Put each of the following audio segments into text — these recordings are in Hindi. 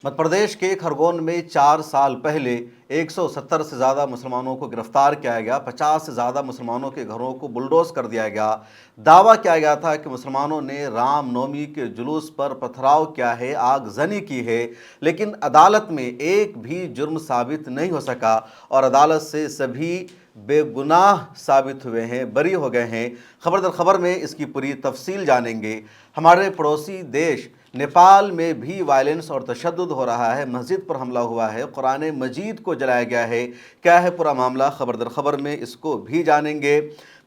मध्य प्रदेश के खरगोन में 4 साल पहले 170 से ज़्यादा मुसलमानों को गिरफ्तार किया गया। 50 से ज़्यादा मुसलमानों के घरों को बुलडोज कर दिया गया। दावा किया गया था कि मुसलमानों ने रामनवमी के जुलूस पर पथराव किया है, आगजनी की है, लेकिन अदालत में एक भी जुर्म साबित नहीं हो सका और अदालत से सभी बेगुनाह साबित हुए हैं, बरी हो गए हैं। खबर दर खबर में इसकी पूरी तफसील जानेंगे। हमारे पड़ोसी देश नेपाल में भी वायलेंस और तशद्दुद हो रहा है। मस्जिद पर हमला हुआ है, कुरान मजीद को जलाया गया है। क्या है पूरा मामला, खबर दर खबर में इसको भी जानेंगे।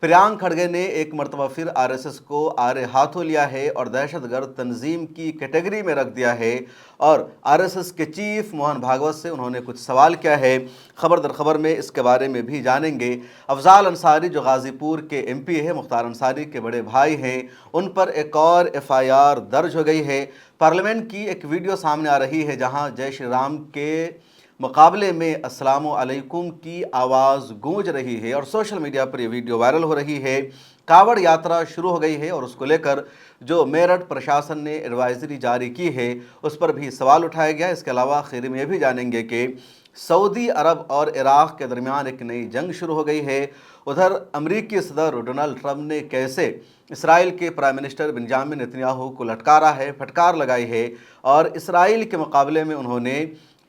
प्रियांक खड़गे ने एक मरतबा फिर आरएसएस को आरे हाथों लिया है और दहशतगर्द तंजीम की कैटेगरी में रख दिया है और आरएसएस के चीफ मोहन भागवत से उन्होंने कुछ सवाल किया है। खबर दर खबर में इसके बारे में भी जानेंगे। अफजाल अंसारी जो गाज़ीपुर के एमपी है, मुख्तार अंसारी के बड़े भाई हैं, उन पर एक और एफआईआर दर्ज हो गई है। पार्लियामेंट की एक वीडियो सामने आ रही है जहां जय श्री राम के मुकाबले में अस्सलामु अलैकुम की आवाज़ गूंज रही है और सोशल मीडिया पर यह वीडियो वायरल हो रही है। कावड़ यात्रा शुरू हो गई है और उसको लेकर जो मेरठ प्रशासन ने एडवाइजरी जारी की है उस पर भी सवाल उठाया गया। इसके अलावा आखिर में यह भी जानेंगे कि सऊदी अरब और इराक़ के दरमियान एक नई जंग शुरू हो गई है। उधर अमरीकी सदर डोनाल्ड ट्रंप ने कैसे इसराइल के प्राइम मिनिस्टर बेंजामिन नेतन्याहू को लटकारा है, फटकार लगाई है और इसराइल के मुकाबले में उन्होंने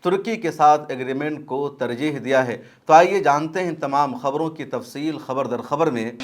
तुर्की के साथ एग्रीमेंट को तरजीह दिया है। तो आइए जानते हैं तमाम खबरों की तफसील खबर दर खबर में।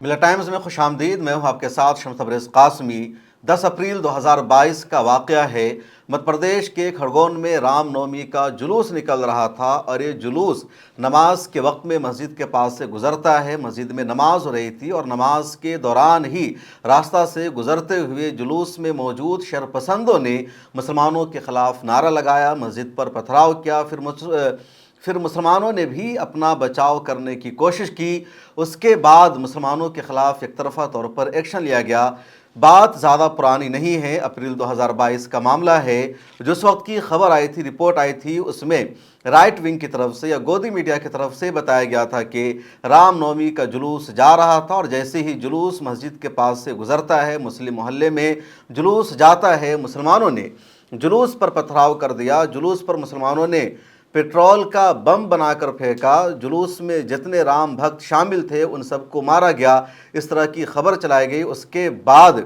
मिला टाइम्स में खुशामदीद। मैं हूं आपके साथ शम्स तबरेज़ कासमी। 10 अप्रैल 2022 का वाक़या है। मध्य प्रदेश के खरगोन में रामनवमी का जुलूस निकल रहा था और ये जुलूस नमाज के वक्त में मस्जिद के पास से गुजरता है। मस्जिद में नमाज हो रही थी और नमाज के दौरान ही रास्ता से गुजरते हुए जुलूस में मौजूद शरपसंदों ने मुसलमानों के ख़िलाफ़ नारा लगाया, मस्जिद पर पथराव किया। फिर मुसलमानों ने भी अपना बचाव करने की कोशिश की। उसके बाद मुसलमानों के ख़िलाफ़ एक तरफ़ा तौर पर एक्शन लिया गया। बात ज़्यादा पुरानी नहीं है, अप्रैल 2022 का मामला है। जिस वक्त की खबर आई थी, रिपोर्ट आई थी, उसमें राइट विंग की तरफ से या गोदी मीडिया की तरफ से बताया गया था कि रामनवमी का जुलूस जा रहा था और जैसे ही जुलूस मस्जिद के पास से गुजरता है, मुस्लिम मोहल्ले में जुलूस जाता है, मुसलमानों ने जुलूस पर पथराव कर दिया। जुलूस पर मुसलमानों ने पेट्रोल का बम बनाकर फेंका। जुलूस में जितने राम भक्त शामिल थे उन सबको मारा गया। इस तरह की खबर चलाई गई। उसके बाद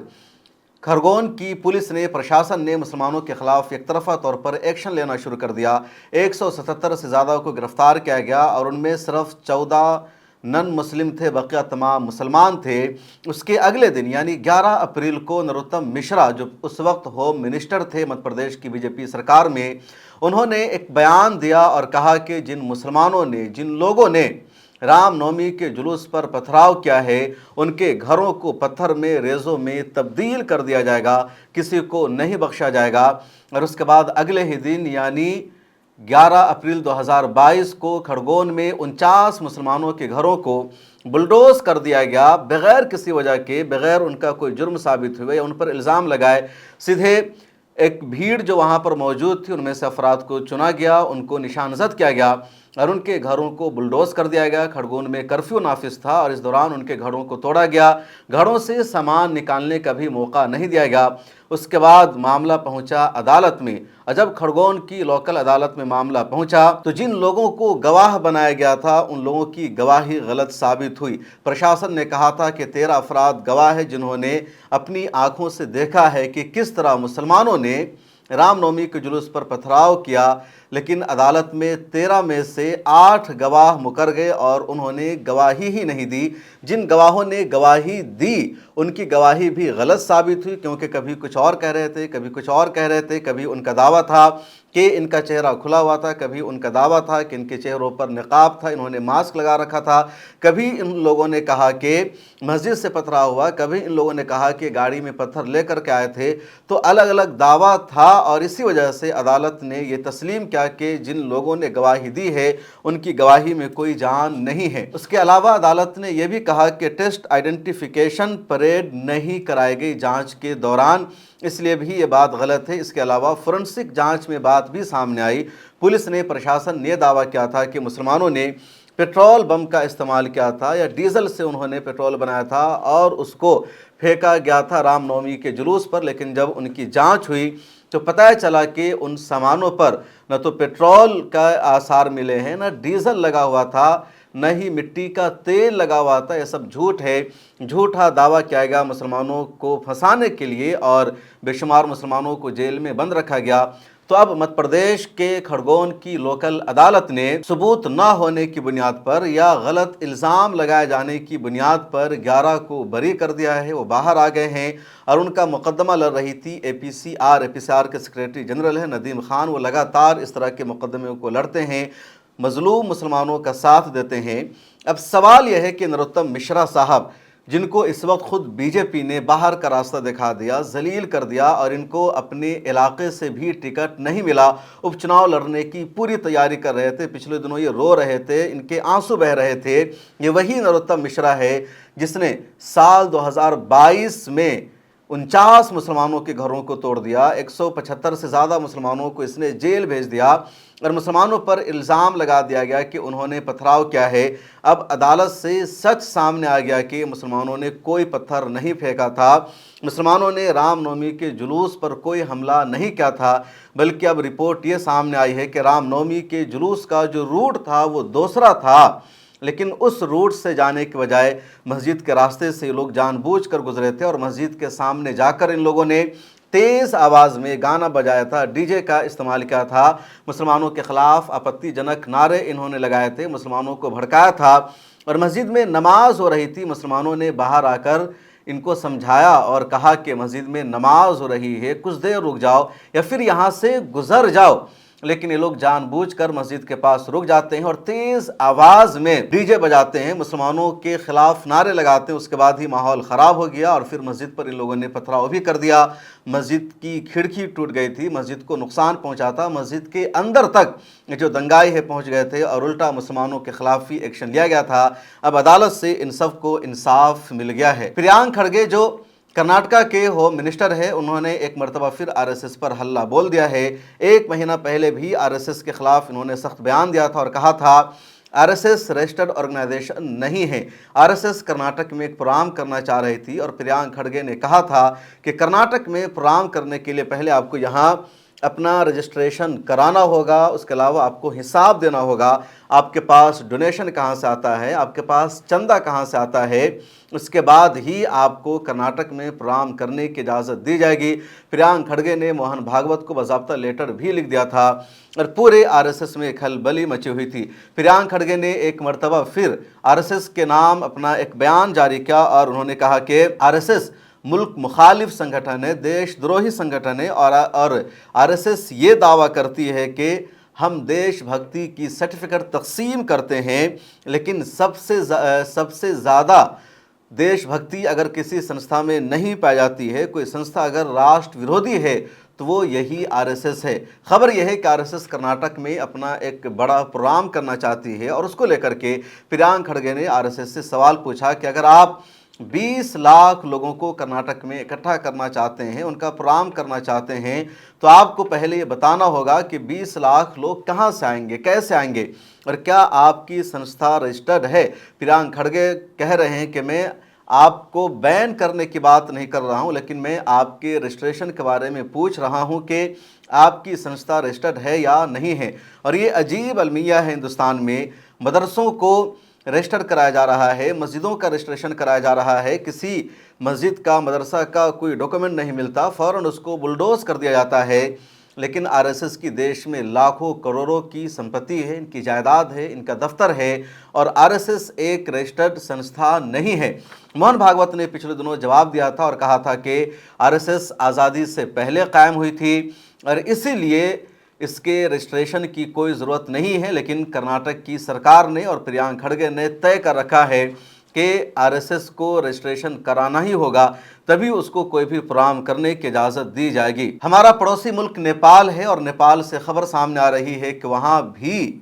खरगोन की पुलिस ने, प्रशासन ने मुसलमानों के ख़िलाफ़ एक तरफ़ा तौर पर एक्शन लेना शुरू कर दिया। 177 से ज़्यादा को गिरफ़्तार किया गया और उनमें सिर्फ 14 नन मुस्लिम थे, बकिया तमाम मुसलमान थे। उसके अगले दिन यानी 11 अप्रैल को नरोत्तम मिश्रा जो उस वक्त होम मिनिस्टर थे मध्य प्रदेश की बीजेपी सरकार में, उन्होंने एक बयान दिया और कहा कि जिन मुसलमानों ने, जिन लोगों ने रामनवमी के जुलूस पर पथराव किया है उनके घरों को पत्थर में, रेज़ों में तब्दील कर दिया जाएगा, किसी को नहीं बख्शा जाएगा। और उसके बाद अगले ही दिन यानी 11 अप्रैल 2022 को खरगोन में 49 मुसलमानों के घरों को बुलडोज कर दिया गया, बग़ैर किसी वजह के, बग़ैर उनका कोई जुर्म साबित हुए या उन पर इल्ज़ाम लगाए। सीधे एक भीड़ जो वहाँ पर मौजूद थी उनमें से अफराद को चुना गया, उनको निशानजद किया गया और उनके घरों को बुलडोज कर दिया गया। खरगोन में कर्फ्यू नाफिज था और इस दौरान उनके घरों को तोड़ा गया। घरों से सामान निकालने का भी मौका नहीं दिया गया। उसके बाद मामला पहुंचा अदालत में और जब खरगोन की लोकल अदालत में मामला पहुंचा तो जिन लोगों को गवाह बनाया गया था उन लोगों की गवाही गलत साबित हुई। प्रशासन ने कहा था कि 13 अफराद गवाह हैं जिन्होंने अपनी आंखों से देखा है कि किस तरह मुसलमानों ने रामनवमी के जुलूस पर पथराव किया, लेकिन अदालत में 13 में से 8 गवाह मुकर गए और उन्होंने गवाही ही नहीं दी। जिन गवाहों ने गवाही दी उनकी गवाही भी गलत साबित हुई, क्योंकि कभी कुछ और कह रहे थे, कभी कुछ और कह रहे थे। कभी उनका दावा था कि इनका चेहरा खुला हुआ था, कभी उनका दावा था कि इनके चेहरों पर निकाब था, इन्होंने मास्क लगा रखा था। कभी इन लोगों ने कहा कि मस्जिद से पथराव हुआ, कभी इन लोगों ने कहा कि गाड़ी में पत्थर लेकर के आए थे। तो अलग अलग दावा था और इसी वजह से अदालत ने ये तस्लीम किया कि जिन लोगों ने गवाही दी है उनकी गवाही में कोई जान नहीं है। उसके अलावा अदालत ने यह भी कहा कि टेस्ट आइडेंटिफिकेशन परेड नहीं कराई गई जांच के दौरान, इसलिए भी ये बात गलत है। इसके अलावा फोरेंसिक जांच में बात भी सामने आई। पुलिस ने, प्रशासन ने दावा किया था कि मुसलमानों ने पेट्रोल बम का इस्तेमाल किया था या डीजल से उन्होंने पेट्रोल बनाया था और उसको फेंका गया था रामनवमी के जुलूस पर। लेकिन जब उनकी जांच हुई तो पता चला कि उन सामानों पर न तो पेट्रोल का आसार मिले हैं, न डीजल लगा हुआ था, न ही मिट्टी का तेल लगा हुआ था। यह सब झूठ है। झूठा दावा किया गया मुसलमानों को फंसाने के लिए और बेशुमार मुसलमानों को जेल में बंद रखा गया। तो अब मध्य प्रदेश के खरगोन की लोकल अदालत ने सबूत न होने की बुनियाद पर या गलत इल्ज़ाम लगाए जाने की बुनियाद पर 11 को बरी कर दिया है। वो बाहर आ गए हैं और उनका मुकदमा लड़ रही थी एपीसीआर के सेक्रेटरी जनरल है नदीम खान। वो लगातार इस तरह के मुकदमे को लड़ते हैं, मजलूम मुसलमानों का साथ देते हैं। अब सवाल यह है कि नरोत्तम मिश्रा साहब, जिनको इस वक्त खुद बीजेपी ने बाहर का रास्ता दिखा दिया, जलील कर दिया और इनको अपने इलाके से भी टिकट नहीं मिला, उपचुनाव लड़ने की पूरी तैयारी कर रहे थे, पिछले दिनों ये रो रहे थे, इनके आंसू बह रहे थे। ये वही नरोत्तम मिश्रा है जिसने साल 2022 में 49 मुसलमानों के घरों को तोड़ दिया, 175 से ज़्यादा मुसलमानों को इसने जेल भेज दिया और मुसलमानों पर इल्ज़ाम लगा दिया गया कि उन्होंने पथराव किया है। अब अदालत से सच सामने आ गया कि मुसलमानों ने कोई पत्थर नहीं फेंका था, मुसलमानों ने रामनवमी के जुलूस पर कोई हमला नहीं किया था, बल्कि अब रिपोर्ट ये सामने आई है कि रामनवमी के जुलूस का जो रूट था वो दूसरा था। लेकिन उस रूट से जाने के बजाय मस्जिद के रास्ते से लोग जानबूझकर गुजरे थे और मस्जिद के सामने जाकर इन लोगों ने तेज़ आवाज़ में गाना बजाया था, डीजे का इस्तेमाल किया था, मुसलमानों के ख़िलाफ़ आपत्तिजनक नारे इन्होंने लगाए थे, मुसलमानों को भड़काया था। और मस्जिद में नमाज हो रही थी, मुसलमानों ने बाहर आकर इनको समझाया और कहा कि मस्जिद में नमाज हो रही है, कुछ देर रुक जाओ या फिर यहाँ से गुजर जाओ। लेकिन ये लोग जानबूझकर मस्जिद के पास रुक जाते हैं और तेज़ आवाज़ में डीजे बजाते हैं, मुसलमानों के खिलाफ नारे लगाते हैं। उसके बाद ही माहौल ख़राब हो गया और फिर मस्जिद पर इन लोगों ने पथराव भी कर दिया। मस्जिद की खिड़की टूट गई थी, मस्जिद को नुकसान पहुंचा था, मस्जिद के अंदर तक जो दंगाई है पहुंच गए थे और उल्टा मुसलमानों के खिलाफ ही एक्शन लिया गया था। अब अदालत से इन सब को इंसाफ मिल गया है। प्रियांक खड़गे जो कर्नाटका के होम मिनिस्टर है, उन्होंने एक मरतबा फिर आरएसएस पर हल्ला बोल दिया है। एक महीना पहले भी आरएसएस के खिलाफ इन्होंने सख्त बयान दिया था और कहा था आरएसएस रजिस्टर्ड ऑर्गेनाइजेशन नहीं है। आरएसएस कर्नाटक में एक प्रोग्राम करना चाह रही थी और प्रियांक खड़गे ने कहा था कि कर्नाटक में प्रोग्राम करने के लिए पहले आपको यहाँ अपना रजिस्ट्रेशन कराना होगा, उसके अलावा आपको हिसाब देना होगा, आपके पास डोनेशन कहाँ से आता है, आपके पास चंदा कहाँ से आता है, उसके बाद ही आपको कर्नाटक में प्रोग्राम करने की इजाज़त दी जाएगी। प्रियांक खड़गे ने मोहन भागवत को बाज़ाब्ता लेटर भी लिख दिया था और पूरे आरएसएस में खलबली मची हुई थी। प्रियांक खड़गे ने एक मरतबा फिर आरएसएस के नाम अपना एक बयान जारी किया और उन्होंने कहा कि आरएसएस मुल्क मुखालिफ संगठन है, देशद्रोही संगठन है और आरएसएस ये दावा करती है कि हम देशभक्ति की सर्टिफिकेट तकसीम करते हैं, लेकिन सबसे ज़्यादा देशभक्ति अगर किसी संस्था में नहीं पाई जाती है, कोई संस्था अगर राष्ट्र विरोधी है तो वो यही आरएसएस है। खबर यह है कि आरएसएस कर्नाटक में अपना एक बड़ा प्रोग्राम करना चाहती है और उसको लेकर के प्रियांक खड़गे ने आरएसएस से सवाल पूछा कि अगर आप 20 लाख लोगों को कर्नाटक में इकट्ठा करना चाहते हैं, उनका प्रोग्राम करना चाहते हैं, तो आपको पहले ये बताना होगा कि 20 लाख लोग कहाँ से आएंगे, कैसे आएंगे और क्या आपकी संस्था रजिस्टर्ड है। प्रियांक खड़गे कह रहे हैं कि मैं आपको बैन करने की बात नहीं कर रहा हूं, लेकिन मैं आपके रजिस्ट्रेशन के बारे में पूछ रहा हूं कि आपकी संस्था रजिस्टर्ड है या नहीं है। और ये अजीब अलमिया है हिंदुस्तान में, मदरसों को रजिस्टर कराया जा रहा है, मस्जिदों का रजिस्ट्रेशन कराया जा रहा है, किसी मस्जिद का मदरसा का कोई डॉक्यूमेंट नहीं मिलता, फ़ौरन उसको बुलडोज कर दिया जाता है। लेकिन आरएसएस की देश में लाखों करोड़ों की संपत्ति है, इनकी जायदाद है, इनका दफ्तर है और आरएसएस एक रजिस्टर्ड संस्था नहीं है। मोहन भागवत ने पिछले दिनों जवाब दिया था और कहा था कि आरएसएस आज़ादी से पहले कायम हुई थी और इसीलिए इसके रजिस्ट्रेशन की कोई ज़रूरत नहीं है। लेकिन कर्नाटक की सरकार ने और प्रियांक खड़गे ने तय कर रखा है कि आरएसएस को रजिस्ट्रेशन कराना ही होगा, तभी उसको कोई भी प्रोग्राम करने की इजाज़त दी जाएगी। हमारा पड़ोसी मुल्क नेपाल है और नेपाल से खबर सामने आ रही है कि वहाँ भी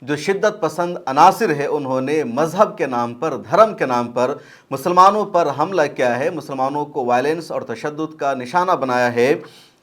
जो शिद्दत पसंद अनासिर है, उन्होंने मज़हब के नाम पर, धर्म के नाम पर मुसलमानों पर हमला किया है, मुसलमानों को वायलेंस और तशद्दुद का निशाना बनाया है।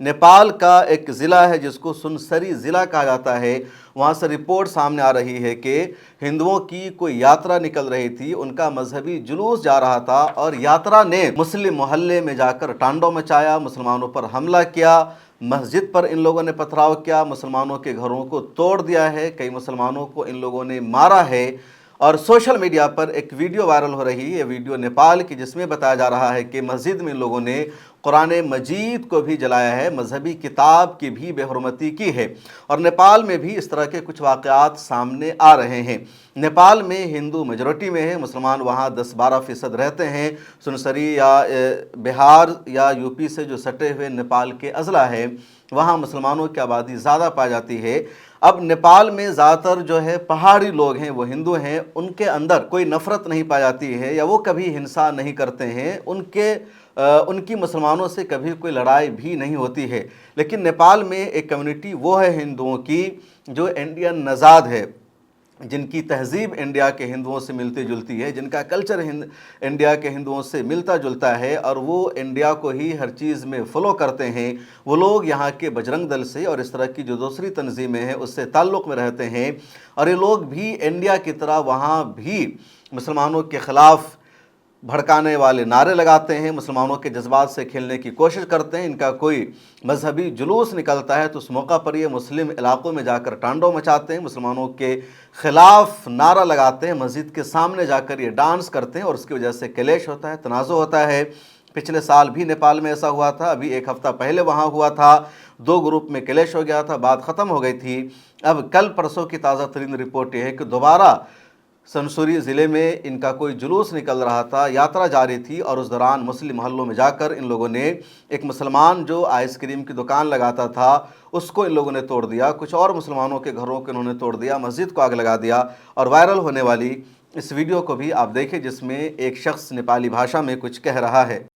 नेपाल का एक ज़िला है जिसको सुनसरी ज़िला कहा जाता है, वहाँ से रिपोर्ट सामने आ रही है कि हिंदुओं की कोई यात्रा निकल रही थी, उनका मजहबी जुलूस जा रहा था और यात्रा ने मुस्लिम मोहल्ले में जाकर तांडव मचाया, मुसलमानों पर हमला किया, मस्जिद पर इन लोगों ने पथराव किया, मुसलमानों के घरों को तोड़ दिया है, कई मुसलमानों को इन लोगों ने मारा है। और सोशल मीडिया पर एक वीडियो वायरल हो रही है, ये वीडियो नेपाल की, जिसमें बताया जा रहा है कि मस्जिद में इन लोगों ने कुरान मजीद को भी जलाया है, मजहबी किताब की भी बेहुरमती की है। और नेपाल में भी इस तरह के कुछ वाक़यात सामने आ रहे हैं। नेपाल में हिंदू मेजॉरिटी में है, मुसलमान वहाँ 10-12% रहते हैं। सुनसरी या बिहार या यूपी से जो सटे हुए नेपाल के अजला है, वहाँ मुसलमानों की आबादी ज़्यादा पाई जाती है। अब नेपाल में ज़्यादातर जो है पहाड़ी लोग हैं, वो हिंदू हैं, उनके अंदर कोई नफ़रत नहीं पाई जाती है या वो कभी हिंसा नहीं करते हैं, उनकी मुसलमानों से कभी कोई लड़ाई भी नहीं होती है। लेकिन नेपाल में एक कम्युनिटी वो है हिंदुओं की जो इंडियन नज़ाद है, जिनकी तहज़ीब इंडिया के हिंदुओं से मिलती जुलती है, जिनका कल्चर इंडिया के हिंदुओं से मिलता जुलता है और वो इंडिया को ही हर चीज़ में फॉलो करते हैं। वो लोग यहाँ के बजरंग दल से और इस तरह की जो दूसरी तंजीमें हैं उससे ताल्लुक़ में रहते हैं और ये लोग भी इंडिया की तरह वहाँ भी मुसलमानों के ख़िलाफ़ भड़काने वाले नारे लगाते हैं, मुसलमानों के जज्बात से खेलने की कोशिश करते हैं। इनका कोई मजहबी जुलूस निकलता है तो उस मौका पर ये मुस्लिम इलाकों में जाकर तांडव मचाते हैं, मुसलमानों के ख़िलाफ़ नारा लगाते हैं, मस्जिद के सामने जाकर ये डांस करते हैं और उसकी वजह से क्लेश होता है, तनाज़ो होता है। पिछले साल भी नेपाल में ऐसा हुआ था, अभी एक हफ़्ता पहले वहाँ हुआ था, 2 ग्रुप में क्लेश हो गया था, बात ख़त्म हो गई थी। अब कल परसों की ताज़ा तरीन रिपोर्ट ये है कि दोबारा सुनसरी ज़िले में इनका कोई जुलूस निकल रहा था, यात्रा जारी थी और उस दौरान मुस्लिम मोहल्लों में जाकर इन लोगों ने एक मुसलमान जो आइसक्रीम की दुकान लगाता था उसको इन लोगों ने तोड़ दिया, कुछ और मुसलमानों के घरों को इन्होंने तोड़ दिया, मस्जिद को आग लगा दिया। और वायरल होने वाली इस वीडियो को भी आप देखें जिसमें एक शख्स नेपाली भाषा में कुछ कह रहा है।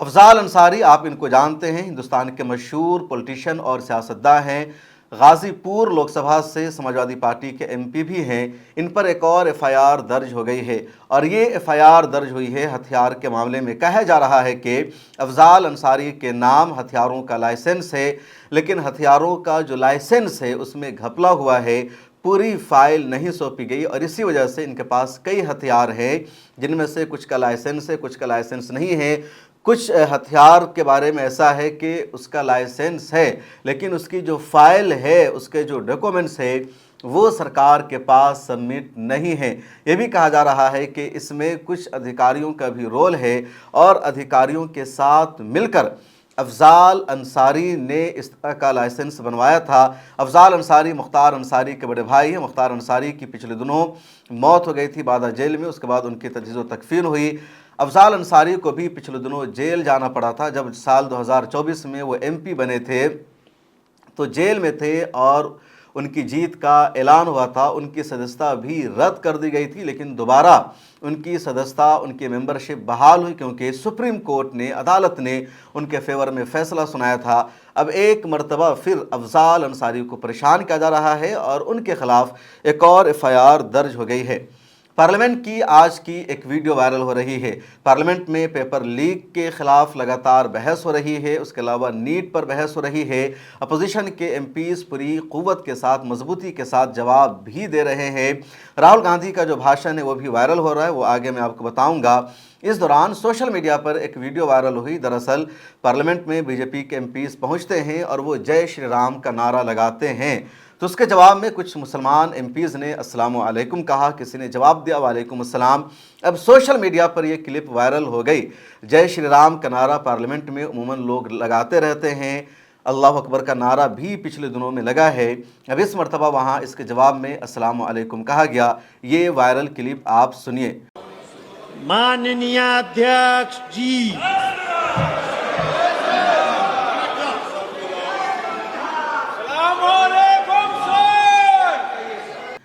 अफजाल अंसारी, आप इनको जानते हैं, हिंदुस्तान के मशहूर पॉलिटिशियन और सियासतदान हैं, गाज़ीपुर लोकसभा से समाजवादी पार्टी के एमपी भी हैं। इन पर एक और एफआईआर दर्ज हो गई है और ये एफआईआर दर्ज हुई है हथियार के मामले में। कहा जा रहा है कि अफजाल अंसारी के नाम हथियारों का लाइसेंस है, लेकिन हथियारों का जो लाइसेंस है उसमें घपला हुआ है, पूरी फाइल नहीं सौंपी गई और इसी वजह से इनके पास कई हथियार हैं जिनमें से कुछ का लाइसेंस है, कुछ का लाइसेंस नहीं है। कुछ हथियार के बारे में ऐसा है कि उसका लाइसेंस है लेकिन उसकी जो फाइल है, उसके जो डॉक्यूमेंट्स है वो सरकार के पास सबमिट नहीं है। ये भी कहा जा रहा है कि इसमें कुछ अधिकारियों का भी रोल है और अधिकारियों के साथ मिलकर अफजाल अंसारी ने इस तरह का लाइसेंस बनवाया था। अफजाल अंसारी मुख्तार अंसारी के बड़े भाई हैं। मुख्तार अंसारी की पिछले दिनों मौत हो गई थी बादा जेल में, उसके बाद उनकी तजहीज़ व तकफीन हुई। अफजाल अंसारी को भी पिछले दिनों जेल जाना पड़ा था। जब साल 2024 में वो एमपी बने थे तो जेल में थे और उनकी जीत का ऐलान हुआ था। उनकी सदस्यता भी रद्द कर दी गई थी, लेकिन दोबारा उनकी सदस्यता, उनकी मेंबरशिप बहाल हुई क्योंकि सुप्रीम कोर्ट ने, अदालत ने उनके फेवर में फ़ैसला सुनाया था। अब एक मरतबा फिर अफजाल अंसारी को परेशान किया जा रहा है और उनके ख़िलाफ़ एक और एफआईआर दर्ज हो गई है। पार्लियामेंट की आज की एक वीडियो वायरल हो रही है। पार्लियामेंट में पेपर लीक के खिलाफ लगातार बहस हो रही है, उसके अलावा नीट पर बहस हो रही है। अपोजिशन के एमपीज़ पूरी क़ुव्वत के साथ, मजबूती के साथ जवाब भी दे रहे हैं। राहुल गांधी का जो भाषण है वो भी वायरल हो रहा है, वो आगे मैं आपको बताऊँगा। इस दौरान सोशल मीडिया पर एक वीडियो वायरल हुई। दरअसल पार्लियामेंट में बीजेपी के एमपीज़ पहुँचते हैं और वो जय श्री राम का नारा लगाते हैं, तो उसके जवाब में कुछ मुसलमान एमपीज़ ने अस्सलामु अलैकुम कहा, किसी ने जवाब दिया वालेकुम अस्सलाम। अब सोशल मीडिया पर यह क्लिप वायरल हो गई। जय श्री राम का नारा पार्लियामेंट में उमूमन लोग लगाते रहते हैं, अल्लाह अकबर का नारा भी पिछले दिनों में लगा है। अब इस मरतबा वहाँ इसके जवाब में अस्सलामु अलैकुम कहा गया। ये वायरल क्लिप आप सुनिए। माननीय अध्यक्ष जी,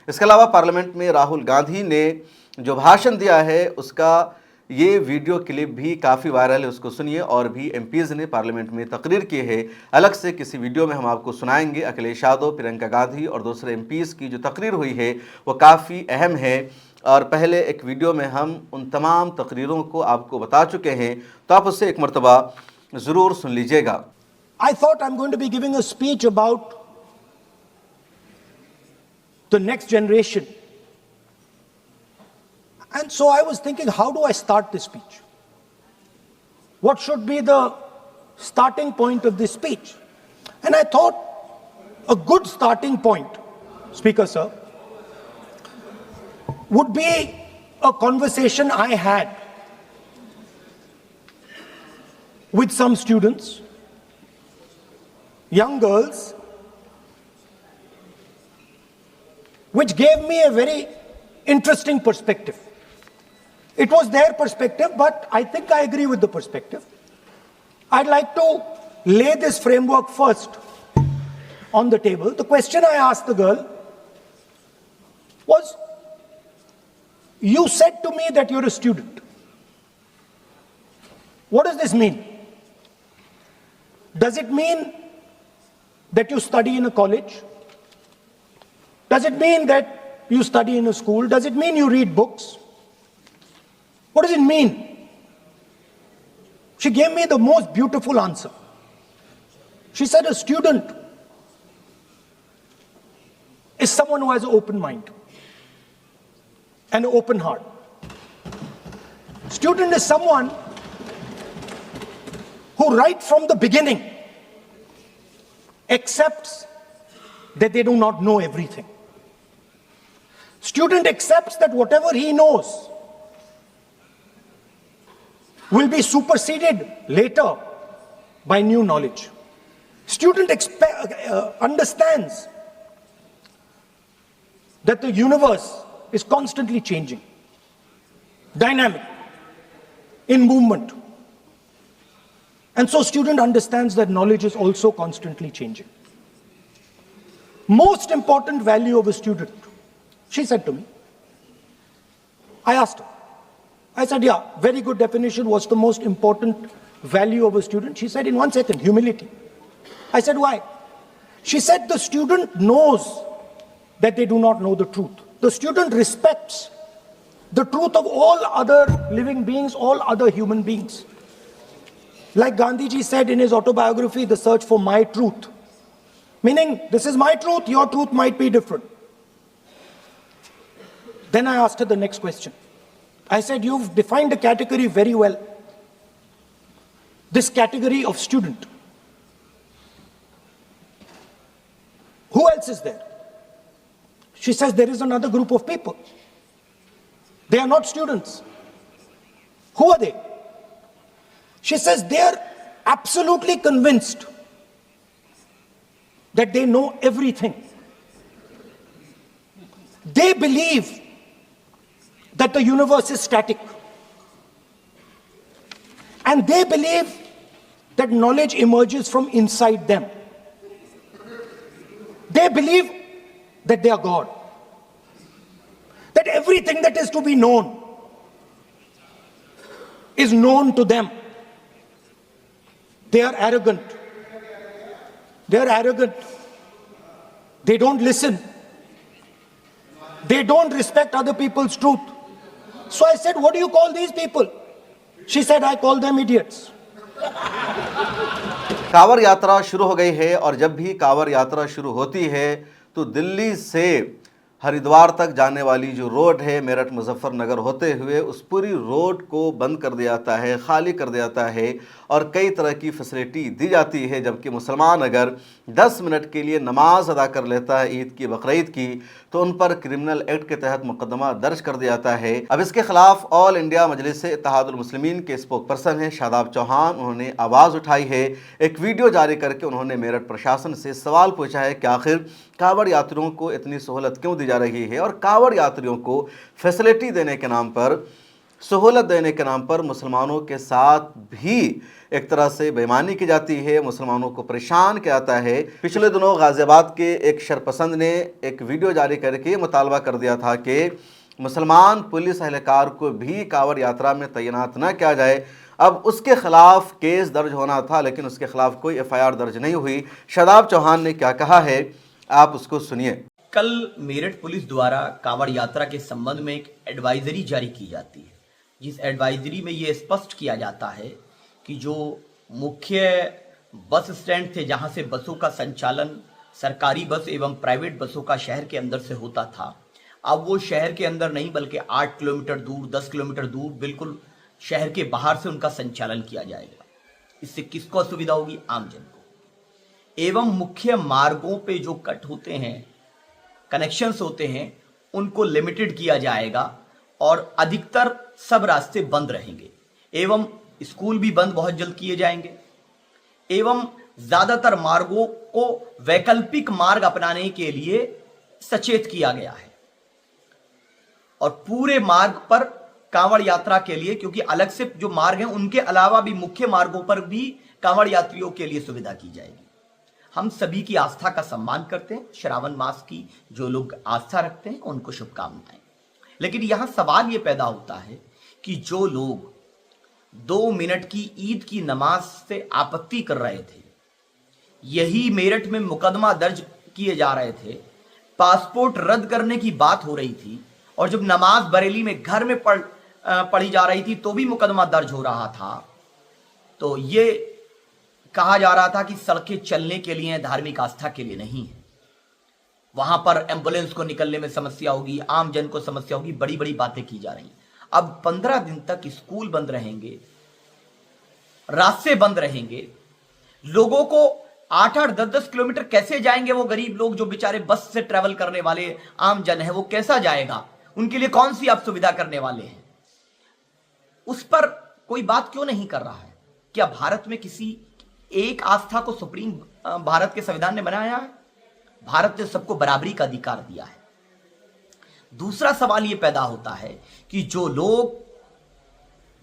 इसके अलावा पार्लियामेंट में राहुल गांधी ने जो भाषण दिया है उसका ये वीडियो क्लिप भी काफ़ी वायरल है, उसको सुनिए। और भी एमपीज़ ने पार्लियामेंट में तकरीर की है, अलग से किसी वीडियो में हम आपको सुनाएंगे। अखिलेश यादव, प्रियंका गांधी और दूसरे एमपीज़ की जो तकरीर हुई है वो काफ़ी अहम है। और पहले एक वीडियो में हम उन तमाम तकरीरों को आपको बता चुके हैं, तो आप उससे एक मरतबा ज़रूर सुन लीजिएगा। I thought I'm going to be giving a speech about the next generation. And so I was thinking, how do I start this speech? What should be the starting point of this speech? And I thought a good starting point, Speaker Sir, would be a conversation I had with some students, young girls, which gave me a very interesting perspective. It was their perspective, but I think I agree with the perspective. I'd like to lay this framework first on the table. The question I asked the girl was, you said to me that you're a student. What does this mean? Does it mean that you study in a college? Does it mean that you study in a school? Does it mean you read books? What does it mean? She gave me the most beautiful answer. She said a student is someone who has an open mind and an open heart. Student is someone who right from the beginning accepts that they do not know everything. Student accepts that whatever he knows will be superseded later by new knowledge. Student understands that the universe is constantly changing, dynamic, in movement. And so student understands that knowledge is also constantly changing. Most important value of a student, she said to me. I asked her. I said, yeah, very good definition. What's the most important value of a student? She said in 1 second, humility. I said, why? She said the student knows that they do not know the truth. The student respects the truth of all other living beings, all other human beings. Like Gandhiji said in his autobiography, The Search for My Truth. Meaning, this is my truth, your truth might be different. Then I asked her the next question. I said, you've defined a category very well. This category of student. Who else is there? She says, there is another group of people. They are not students. Who are they? She says, they are absolutely convinced that they know everything. They believe that the universe is static. And they believe that knowledge emerges from inside them. They believe that they are God. That everything that is to be known is known to them. They are arrogant. They are arrogant. They don't listen. They don't respect other people's truth. So I said, what do you call these people? She said, I call them idiots. Kanwar यात्रा शुरू हो गई है और जब भी कांवड़ यात्रा शुरू होती है तो दिल्ली से हरिद्वार तक जाने वाली जो रोड है मेरठ मुजफ्फरनगर होते हुए उस पूरी रोड को बंद कर दिया जाता है, खाली कर दिया जाता है और कई तरह की फैसिलिटी दी जाती है। जबकि मुसलमान अगर 10 मिनट के लिए नमाज अदा कर लेता है ईद की, बकरीद की, तो उन पर क्रिमिनल एक्ट के तहत मुकदमा दर्ज कर दिया जाता है। अब इसके खिलाफ ऑल इंडिया मजलिस इत्तेहादुल मुस्लिमीन के स्पोक पर्सन हैं शादाब चौहान, उन्होंने आवाज़ उठाई है। एक वीडियो जारी करके उन्होंने मेरठ प्रशासन से सवाल पूछा है कि आखिर कांवड़ यात्रियों को इतनी सहूलत क्यों दी जा रही है और कांवड़ यात्रियों को फैसिलिटी देने के नाम पर सहूलत देने के नाम पर मुसलमानों के साथ भी एक तरह से बेईमानी की जाती है, मुसलमानों को परेशान किया जाता है। पिछले दिनों गाज़ियाबाद के एक शरपसंद ने एक वीडियो जारी करके मुतालबा कर दिया था कि मुसलमान पुलिस एहलकार को भी कांवड़ यात्रा में तैनात न किया जाए। अब उसके खिलाफ केस दर्ज होना था, लेकिन उसके खिलाफ कोई FIR दर्ज नहीं हुई। शादाब चौहान ने क्या कहा है, आप उसको सुनिए। कल मेरठ पुलिस द्वारा कांवड़ यात्रा के संबंध में एक एडवाइजरी जारी की जाती है, जिस एडवाइजरी में ये स्पष्ट किया जाता है कि जो मुख्य बस स्टैंड थे जहां से बसों का संचालन सरकारी बस एवं प्राइवेट बसों का शहर के अंदर से होता था, अब वो शहर के अंदर नहीं बल्कि 8 किलोमीटर दूर 10 किलोमीटर दूर बिल्कुल शहर के बाहर से उनका संचालन किया जाएगा। इससे किसको असुविधा होगी? आमजन को। एवं मुख्य मार्गों पे जो कट होते हैं, कनेक्शंस होते हैं, उनको लिमिटेड किया जाएगा और अधिकतर सब रास्ते बंद रहेंगे। एवं स्कूल भी बंद बहुत जल्द किए जाएंगे। एवं ज्यादातर मार्गों को वैकल्पिक मार्ग अपनाने के लिए सचेत किया गया है और पूरे मार्ग पर कांवड़ यात्रा के लिए, क्योंकि अलग से जो मार्ग हैं उनके अलावा भी मुख्य मार्गों पर भी कांवड़ यात्रियों के लिए सुविधा की जाएगी। हम सभी की आस्था का सम्मान करते हैं। श्रावण मास की जो लोग आस्था रखते हैं उनको शुभकामनाएं। लेकिन यहां सवाल यह पैदा होता है कि जो लोग 2 मिनट की ईद की नमाज से आपत्ति कर रहे थे, यही मेरठ में मुकदमा दर्ज किए जा रहे थे, पासपोर्ट रद्द करने की बात हो रही थी और जब नमाज बरेली में घर में पढ़ी जा रही थी तो भी मुकदमा दर्ज हो रहा था। तो ये कहा जा रहा था कि सड़कें चलने के लिए, धार्मिक आस्था के लिए नहीं है। वहां पर एम्बुलेंस को निकलने में समस्या होगी, आम जन को समस्या होगी, बड़ी बड़ी बातें की जा रही हैं। अब 15 दिन तक स्कूल बंद रहेंगे, रास्ते बंद रहेंगे, लोगों को 8-8, 10-10 किलोमीटर कैसे जाएंगे? वो गरीब लोग जो बेचारे बस से ट्रेवल करने वाले आम जन है, वो कैसा जाएगा? उनके लिए कौन सी आप सुविधा करने वाले हैं? उस पर कोई बात क्यों नहीं कर रहा है? क्या भारत में किसी एक आस्था को सुप्रीम भारत के संविधान ने बनाया है? भारत ने सबको बराबरी का अधिकार दिया है। दूसरा सवाल यह पैदा होता है कि जो लोग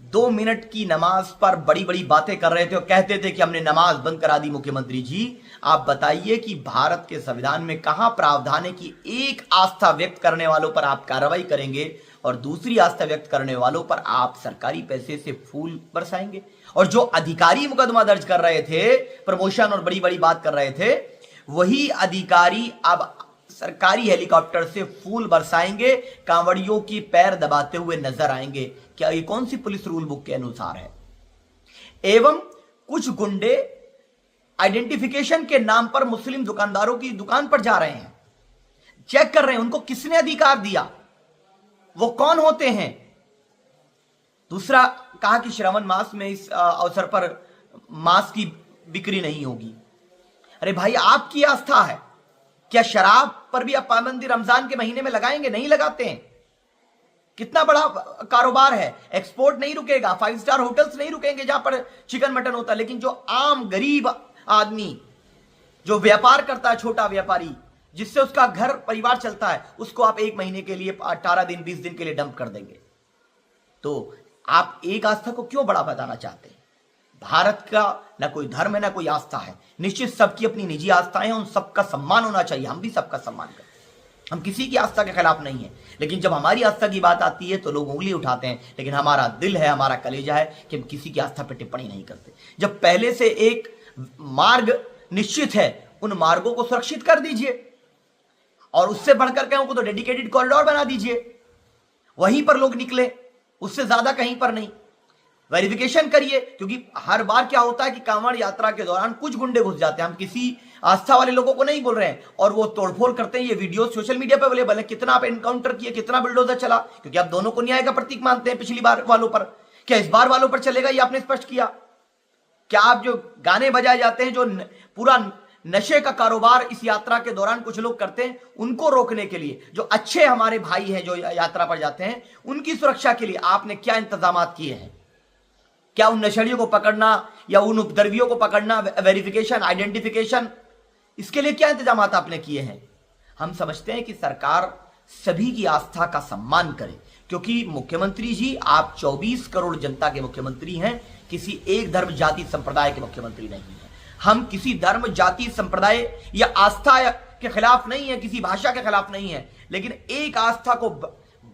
2 मिनट की नमाज पर बड़ी बड़ी बातें कर रहे थे और कहते थे कि हमने नमाज बंद करा दी, मुख्यमंत्री जी आप बताइए कि भारत के संविधान में कहां प्रावधान है कि एक आस्था व्यक्त करने वालों पर आप कार्रवाई करेंगे और दूसरी आस्था व्यक्त करने वालों पर आप सरकारी पैसे से फूल बरसाएंगे? और जो अधिकारी मुकदमा दर्ज कर रहे थे, प्रमोशन और बड़ी बड़ी बात कर रहे थे, वही अधिकारी अब सरकारी हेलीकॉप्टर से फूल बरसाएंगे, कांवड़ियों की पैर दबाते हुए नजर आएंगे। क्या ये कौन सी पुलिस रूल बुक के अनुसार है? एवं कुछ गुंडे आइडेंटिफिकेशन के नाम पर मुस्लिम दुकानदारों की दुकान पर जा रहे हैं, चेक कर रहे हैं, उनको किसने अधिकार दिया? वो कौन होते हैं? दूसरा कहा कि श्रावण मास में इस अवसर पर मांस की बिक्री नहीं होगी। अरे भाई, आपकी आस्था है, क्या शराब पर भी आप पाबंदी रमजान के महीने में लगाएंगे? नहीं लगाते हैं। कितना बड़ा कारोबार है, एक्सपोर्ट नहीं रुकेगा, 5 स्टार होटल्स नहीं रुकेंगे जहां पर चिकन मटन होता है। लेकिन जो आम गरीब आदमी जो व्यापार करता है, छोटा व्यापारी जिससे उसका घर परिवार चलता है, उसको आप 1 महीने के लिए 18 दिन 20 दिन के लिए डंप कर देंगे। तो आप एक आस्था को क्यों बड़ा बताना चाहते हैं? भारत का ना कोई धर्म है ना कोई आस्था है। निश्चित सबकी अपनी निजी आस्थाएं हैं, उन सबका सम्मान होना चाहिए। हम भी सबका सम्मान करते हैं, हम किसी की आस्था के खिलाफ नहीं है। लेकिन जब हमारी आस्था की बात आती है तो लोग उंगली उठाते हैं। लेकिन हमारा दिल है, हमारा कलेजा है कि हम किसी की आस्था पर टिप्पणी नहीं करते। जब पहले से एक मार्ग निश्चित है, उन मार्गों को सुरक्षित कर दीजिए और उससे बढ़कर के उनको तो डेडिकेटेड कॉरिडोर बना दीजिए, वहीं पर लोग निकले, उससे ज्यादा कहीं पर नहीं। वेरिफिकेशन करिए, क्योंकि हर बार क्या होता है कि कांवड़ यात्रा के दौरान कुछ गुंडे घुस जाते हैं। हम किसी आस्था वाले लोगों को नहीं बोल रहे हैं, और वो तोड़फोड़ करते हैं। ये वीडियो सोशल मीडिया पे अवेलेबल है, कितना आप एनकाउंटर किए, कितना बुलडोजर चला, क्योंकि आप दोनों को न्याय का प्रतीक मानते हैं। पिछली बार वालों पर, क्या इस बार वालों पर चलेगा? ये आपने स्पष्ट किया। क्या आप जो गाने बजाए जाते हैं, जो पूरा नशे का कारोबार इस यात्रा के दौरान कुछ लोग करते हैं, उनको रोकने के लिए, जो अच्छे हमारे भाई हैं जो यात्रा पर जाते हैं, उनकी सुरक्षा के लिए आपने क्या इंतजाम किए हैं? क्या उन नशेड़ियों को पकड़ना या उन उपद्रवियों को पकड़ना, वेरिफिकेशन, आइडेंटिफिकेशन, इसके लिए क्या इंतजाम आपने किए हैं? हम समझते हैं कि सरकार सभी की आस्था का सम्मान करें, क्योंकि मुख्यमंत्री जी आप 24 करोड़ जनता के मुख्यमंत्री हैं, किसी एक धर्म जाति संप्रदाय के मुख्यमंत्री नहीं हैं। हम किसी धर्म जाति संप्रदाय या आस्था के खिलाफ नहीं है, किसी भाषा के खिलाफ नहीं है, लेकिन एक आस्था को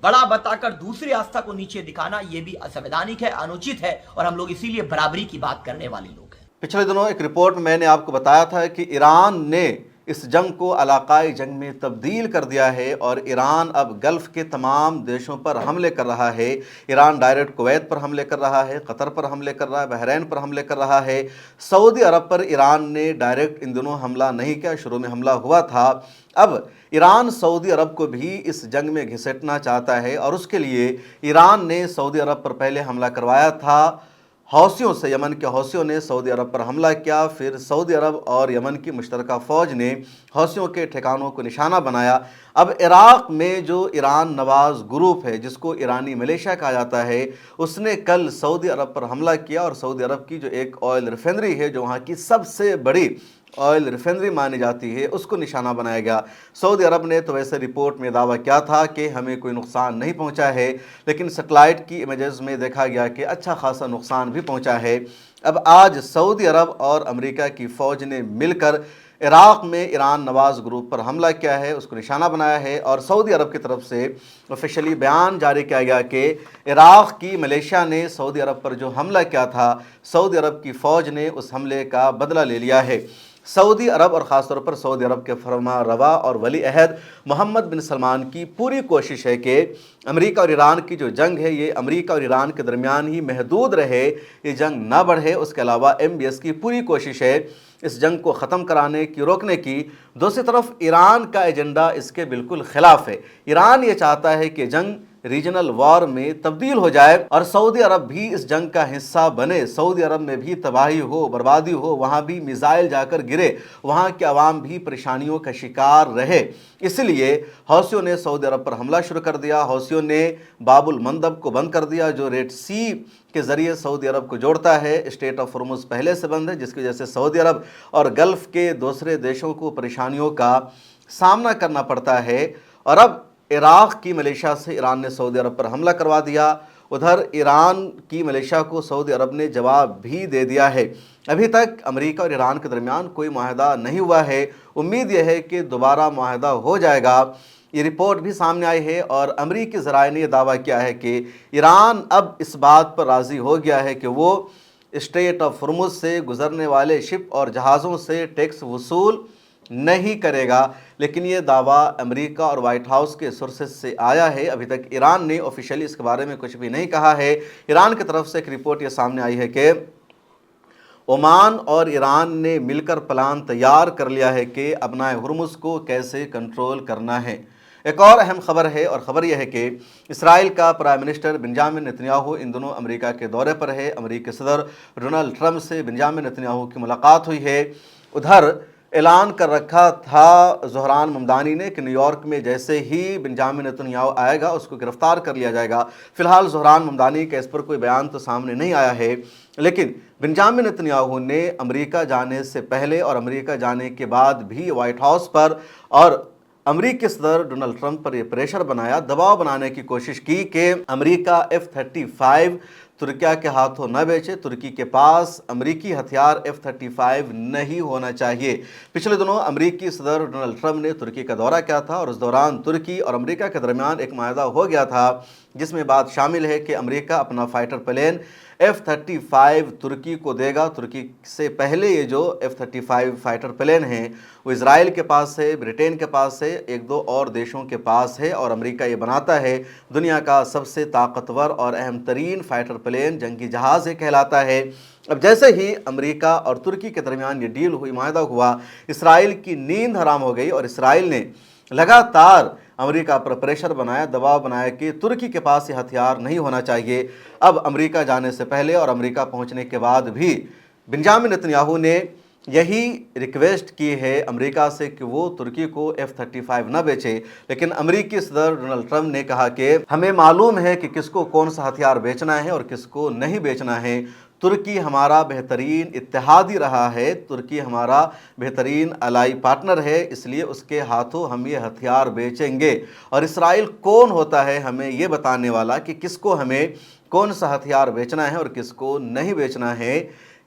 बड़ा बताकर दूसरी आस्था को नीचे दिखाना यह भी असंवैधानिक है, अनुचित है, और हम लोग इसीलिए बराबरी की बात करने वाले लोग हैं। पिछले दिनों एक रिपोर्ट में मैंने आपको बताया था कि ईरान ने इस जंग को इलाकाई जंग में तब्दील कर दिया है और ईरान अब गल्फ़ के तमाम देशों पर हमले कर रहा है। ईरान डायरेक्ट कुवैत पर हमले कर रहा है, कतर पर हमले कर रहा है, बहरैन पर हमले कर रहा है। सऊदी अरब पर ईरान ने डायरेक्ट इन दिनों हमला नहीं किया, शुरू में हमला हुआ था। अब ईरान सऊदी अरब को भी इस जंग में घसीटना चाहता है और उसके लिए ईरान ने सऊदी अरब पर पहले हमला करवाया था हौसियों से। यमन के हौसियों ने सऊदी अरब पर हमला किया, फिर सऊदी अरब और यमन की मुश्तरका फ़ौज ने हौसियों के ठिकानों को निशाना बनाया। अब इराक़ में जो ईरान नवाज़ ग्रुप है, जिसको ईरानी मलेशिया कहा जाता है, उसने कल सऊदी अरब पर हमला किया और सऊदी अरब की जो एक ऑयल रिफाइनरी है, जो वहाँ की सबसे बड़ी ऑयल रिफाइनरी मानी जाती है, उसको निशाना बनाया गया। सऊदी अरब ने तो वैसे रिपोर्ट में दावा किया था कि हमें कोई नुकसान नहीं पहुंचा है, लेकिन सैटेलाइट की इमेजेस में देखा गया कि अच्छा खासा नुकसान भी पहुंचा है। अब आज सऊदी अरब और अमेरिका की फ़ौज ने मिलकर इराक़ में ईरान नवाज़ ग्रुप पर हमला किया है, उसको निशाना बनाया है और सऊदी अरब की तरफ से ऑफिशियली बयान जारी किया गया कि इराक़ की मलेशिया ने सऊदी अरब पर जो हमला किया था, सऊदी अरब की फ़ौज ने उस हमले का बदला ले लिया है। सऊदी अरब और ख़ास तौर पर सऊदी अरब के फरमा रवा और वली अहद मोहम्मद बिन सलमान की पूरी कोशिश है कि अमेरिका और ईरान की जो जंग है, ये अमेरिका और ईरान के दरमियान ही महदूद रहे, ये जंग ना बढ़े। उसके अलावा MBS की पूरी कोशिश है इस जंग को ख़त्म कराने की, रोकने की। दूसरी तरफ ईरान का एजेंडा इसके बिल्कुल ख़िलाफ़ है। ईरान ये चाहता है कि जंग रीजनल वॉर में तब्दील हो जाए और सऊदी अरब भी इस जंग का हिस्सा बने। सऊदी अरब में भी तबाही हो, बर्बादी हो, वहाँ भी मिसाइल जाकर गिरे, वहाँ के अवाम भी परेशानियों का शिकार रहे। इसलिए हौसियों ने सऊदी अरब पर हमला शुरू कर दिया। हौसियों ने बाबुल मंदब को बंद कर दिया, जो रेड सी के ज़रिए सऊदी अरब को जोड़ता है। स्टेट ऑफ हॉर्मुज़ पहले से बंद है, जिसकी वजह से सऊदी अरब और गल्फ़ के दूसरे देशों को परेशानियों का सामना करना पड़ता है। और अब इराक़ की मलेशिया से ईरान ने सऊदी अरब पर हमला करवा दिया। उधर ईरान की मलेशिया को सऊदी अरब ने जवाब भी दे दिया है। अभी तक अमेरिका और ईरान के दरमियान कोई माहदा नहीं हुआ है। उम्मीद यह है कि दोबारा माहदा हो जाएगा। ये रिपोर्ट भी सामने आई है और अमेरिकी ज़राए ने यह दावा किया है कि ईरान अब इस बात पर राज़ी हो गया है कि वो स्ट्रेट ऑफ हॉर्मुज़ से गुजरने वाले शिप और जहाज़ों से टैक्स वसूल नहीं करेगा। लेकिन ये दावा अमेरिका और वाइट हाउस के सोर्सेज से आया है। अभी तक ईरान ने ऑफिशियली इसके बारे में कुछ भी नहीं कहा है। ईरान की तरफ से एक रिपोर्ट ये सामने आई है कि ओमान और ईरान ने मिलकर प्लान तैयार कर लिया है कि अपना हॉर्मुज़ को कैसे कंट्रोल करना है। एक और अहम खबर है और ख़बर यह है कि इसराइल का प्राइम मिनिस्टर बेंजामिन नेतन्याहू इन दिनों अमेरिका के दौरे पर है। अमेरिकी सदर डोनाल्ड ट्रंप से बेंजामिन नेतन्याहू की मुलाकात हुई है। उधर ऐलान कर रखा था ज़ोहरान ममदानी ने कि न्यूयॉर्क में जैसे ही बेंजामिन नेतन्याहू आएगा उसको गिरफ्तार कर लिया जाएगा। फ़िलहाल ज़ोहरान ममदानी का इस पर कोई बयान तो सामने नहीं आया है, लेकिन बेंजामिन नेतन्याहू ने अमेरिका जाने से पहले और अमेरिका जाने के बाद भी वाइट हाउस पर और अमेरिकी सदर डोनाल्ड ट्रंप पर यह प्रेशर बनाया, दबाव बनाने की कोशिश की कि अमेरिका F-35 तुर्किया के हाथों न बेचे। तुर्की के पास अमेरिकी हथियार F-35 नहीं होना चाहिए। पिछले दिनों अमेरिकी सदर डोनाल्ड ट्रंप ने तुर्की का दौरा किया था और उस दौरान तुर्की और अमेरिका के दरमियान एक माहदा हो गया था, जिसमें बात शामिल है कि अमेरिका अपना फाइटर प्लेन F-35 तुर्की को देगा। तुर्की से पहले ये जो F-35 फाइटर प्लेन हैं वो इजराइल के पास है, ब्रिटेन के पास है, एक दो और देशों के पास है और अमेरिका ये बनाता है दुनिया का सबसे ताकतवर और अहम तरीन फाइटर प्लेन, जंगी जहाज़ कहलाता है। अब जैसे ही अमेरिका और तुर्की के दरमियान ये डील हुई, माहदा हुआ, इसराइल की नींद हराम हो गई और इसराइल ने लगातार अमेरिका पर प्रेशर बनाया, दबाव बनाया कि तुर्की के पास ये हथियार नहीं होना चाहिए। अब अमेरिका जाने से पहले और अमेरिका पहुंचने के बाद भी बेंजामिन नेतन्याहू ने यही रिक्वेस्ट की है अमेरिका से कि वो तुर्की को F-35 न बेचे। लेकिन अमेरिकी सदर डोनाल्ड ट्रंप ने कहा कि हमें मालूम है कि किसको कौन सा हथियार बेचना है और किसको नहीं बेचना है। तुर्की हमारा बेहतरीन इत्तेहादी रहा है, तुर्की हमारा बेहतरीन अलाई पार्टनर है, इसलिए उसके हाथों हम ये हथियार बेचेंगे। और इसराइल कौन होता है हमें ये बताने वाला कि किसको हमें कौन सा हथियार बेचना है और किसको नहीं बेचना है,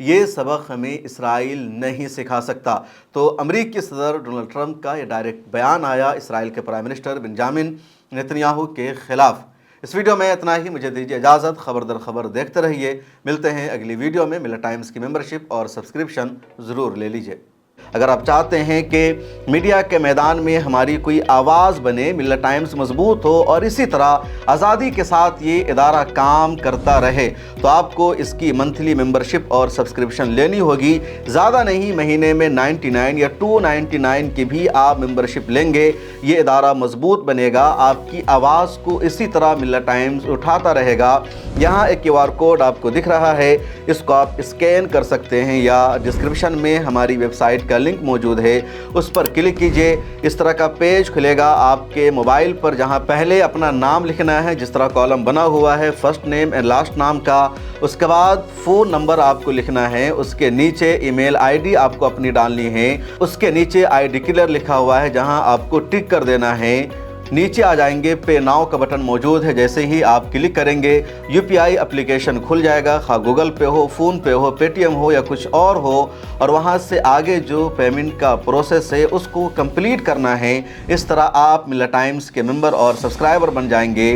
ये सबक हमें इसराइल नहीं सिखा सकता। तो अमेरिकी सदर डोनाल्ड ट्रंप का ये डायरेक्ट बयान आया इसराइल के प्राइम मिनिस्टर बेंजामिन नेतन्याहू के ख़िलाफ़। इस वीडियो में इतना ही, मुझे दीजिए इजाज़त। खबर दर खबर देखते रहिए। मिलते हैं अगली वीडियो में। मिलर टाइम्स की मेंबरशिप और सब्सक्रिप्शन ज़रूर ले लीजिए। अगर आप चाहते हैं कि मीडिया के मैदान में हमारी कोई आवाज़ बने, मिलर टाइम्स मजबूत हो और इसी तरह आज़ादी के साथ ये इदारा काम करता रहे, तो आपको इसकी मंथली मेंबरशिप और सब्सक्रिप्शन लेनी होगी। ज़्यादा नहीं, महीने में 99 या 299 की भी आप मेंबरशिप लेंगे, ये इदारा मजबूत बनेगा। आपकी आवाज़ को इसी तरह मिलर टाइम्स उठाता रहेगा। यहाँ एक QR कोड आपको दिख रहा है, इसको आप स्कैन कर सकते हैं या डिस्क्रिप्शन में हमारी वेबसाइट का लिंक मौजूद है, उस पर क्लिक कीजिए। इस तरह का पेज खुलेगा आपके मोबाइल पर, जहां पहले अपना नाम लिखना है, जिस तरह कॉलम बना हुआ है फर्स्ट नेम एंड लास्ट नाम का। उसके बाद फ़ोन नंबर आपको लिखना है, उसके नीचे ईमेल ID आपको अपनी डालनी है, उसके नीचे आई डिक्लेयर लिखा हुआ है जहां आपको टिक कर देना है। नीचे आ जाएंगे, पे नाउ का बटन मौजूद है, जैसे ही आप क्लिक करेंगे UPI एप्लीकेशन खुल जाएगा, खा गूगल पे हो, फ़ोन पे हो, पेटीएम हो या कुछ और हो, और वहां से आगे जो पेमेंट का प्रोसेस है उसको कंप्लीट करना है। इस तरह आप मिलर टाइम्स के मेंबर और सब्सक्राइबर बन जाएंगे।